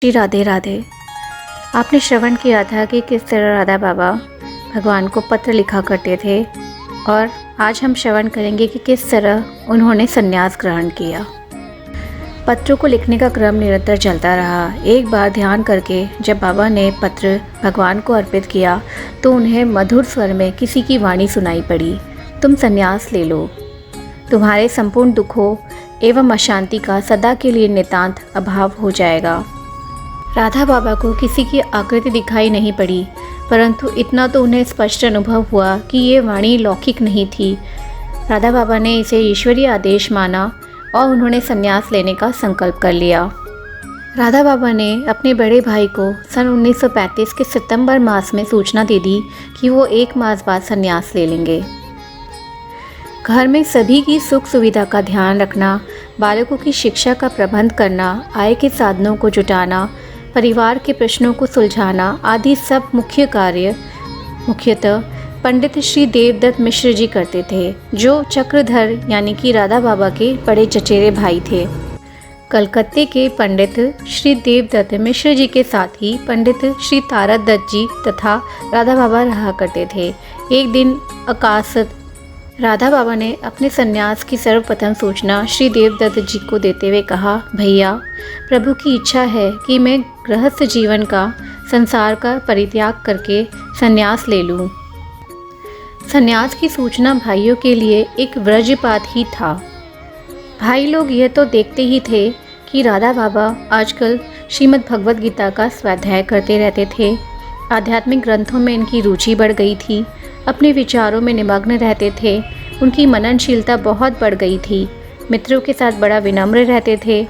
जी राधे राधे। आपने श्रवण किया था कि किस तरह राधा बाबा भगवान को पत्र लिखा करते थे और आज हम श्रवण करेंगे कि किस तरह उन्होंने संन्यास ग्रहण किया। पत्रों को लिखने का क्रम निरंतर चलता रहा। एक बार ध्यान करके जब बाबा ने पत्र भगवान को अर्पित किया तो उन्हें मधुर स्वर में किसी की वाणी सुनाई पड़ी, तुम संन्यास ले लो, तुम्हारे संपूर्ण दुखों एवं अशांति का सदा के लिए नितांत अभाव हो जाएगा। राधा बाबा को किसी की आकृति दिखाई नहीं पड़ी, परंतु इतना तो उन्हें स्पष्ट अनुभव हुआ कि ये वाणी लौकिक नहीं थी। राधा बाबा ने इसे ईश्वरीय आदेश माना और उन्होंने संन्यास लेने का संकल्प कर लिया। राधा बाबा ने अपने बड़े भाई को सन 1935 के सितंबर मास में सूचना दे दी कि वो 1 मास बाद संन्यास ले लेंगे। घर में सभी की सुख सुविधा का ध्यान रखना, बालकों की शिक्षा का प्रबंध करना, आय के साधनों को जुटाना, परिवार के प्रश्नों को सुलझाना आदि सब मुख्य कार्य मुख्यतः पंडित श्री देवदत्त मिश्र जी करते थे, जो चक्रधर यानी कि राधा बाबा के बड़े चचेरे भाई थे। कलकत्ते के पंडित श्री देवदत्त मिश्र जी के साथ ही पंडित श्री तारा दत्त जी तथा राधा बाबा रहा करते थे। एक दिन अकासत राधा बाबा ने अपने संन्यास की सर्वप्रथम सूचना श्री देवदत्त जी को देते हुए कहा, भैया, प्रभु की इच्छा है कि मैं गृहस्थ जीवन का, संसार का परित्याग करके संन्यास ले लूं। संन्यास की सूचना भाइयों के लिए एक वज्रपात ही था। भाई लोग यह तो देखते ही थे कि राधा बाबा आजकल श्रीमद् भगवद गीता का स्वाध्याय करते रहते थे। आध्यात्मिक ग्रंथों में इनकी रुचि बढ़ गई थी, अपने विचारों में निमग्न रहते थे, उनकी मननशीलता बहुत बढ़ गई थी, मित्रों के साथ बड़ा विनम्र रहते थे।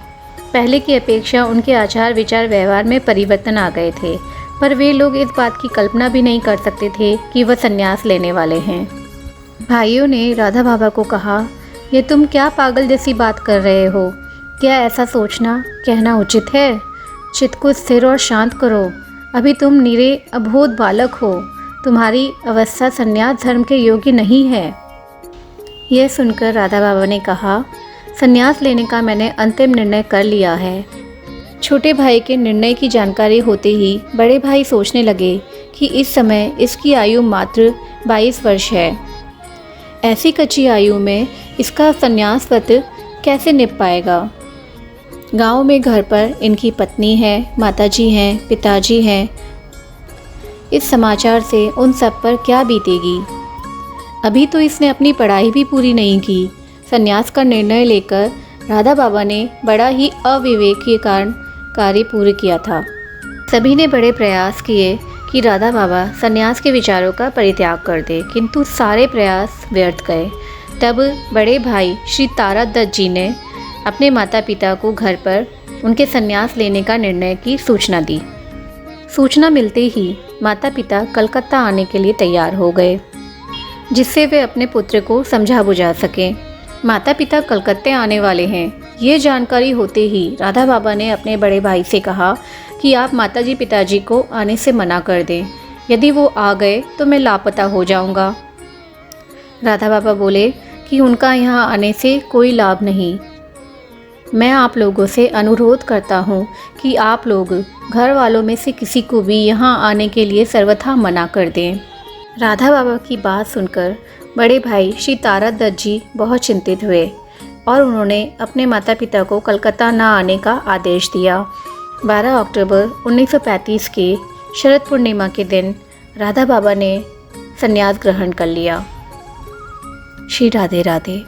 पहले की अपेक्षा उनके आचार विचार व्यवहार में परिवर्तन आ गए थे, पर वे लोग इस बात की कल्पना भी नहीं कर सकते थे कि वह संन्यास लेने वाले हैं। भाइयों ने राधा बाबा को कहा, ये तुम क्या पागल जैसी बात कर रहे हो? क्या ऐसा सोचना कहना उचित है? चित्त को स्थिर और शांत करो। अभी तुम निरे अबोध बालक हो, तुम्हारी अवस्था संन्यास धर्म के योग्य नहीं है। यह सुनकर राधा बाबा ने कहा, संन्यास लेने का मैंने अंतिम निर्णय कर लिया है। छोटे भाई के निर्णय की जानकारी होते ही बड़े भाई सोचने लगे कि इस समय इसकी आयु मात्र 22 वर्ष है। ऐसी कच्ची आयु में इसका संन्यास पत्र कैसे निभ पाएगा? गांव में घर पर इनकी पत्नी है, माताजी हैं, पिताजी हैं। इस समाचार से उन सब पर क्या बीतेगी? अभी तो इसने अपनी पढ़ाई भी पूरी नहीं की। संन्यास का निर्णय लेकर राधा बाबा ने बड़ा ही अविवेकी कार्य पूर्ण किया था। सभी ने बड़े प्रयास किए कि राधा बाबा संन्यास के विचारों का परित्याग कर दे, किंतु सारे प्रयास व्यर्थ गए। तब बड़े भाई श्री तारा दत्त जी ने अपने माता पिता को घर पर उनके संन्यास लेने का निर्णय की सूचना दी। सूचना मिलते ही माता पिता कलकत्ता आने के लिए तैयार हो गए, जिससे वे अपने पुत्र को समझा बुझा सकें। माता पिता कलकत्ते आने वाले हैं, ये जानकारी होते ही राधा बाबा ने अपने बड़े भाई से कहा कि आप माताजी पिताजी को आने से मना कर दें। यदि वो आ गए तो मैं लापता हो जाऊंगा। राधा बाबा बोले कि उनका यहाँ आने से कोई लाभ नहीं। मैं आप लोगों से अनुरोध करता हूँ कि आप लोग घर वालों में से किसी को भी यहाँ आने के लिए सर्वथा मना कर दें। राधा बाबा की बात सुनकर बड़े भाई श्री तारा दत्त जी बहुत चिंतित हुए और उन्होंने अपने माता पिता को कलकत्ता न आने का आदेश दिया। 12 अक्टूबर 1935 के शरद पूर्णिमा के दिन राधा बाबा ने संन्यास ग्रहण कर लिया। श्री राधे राधे।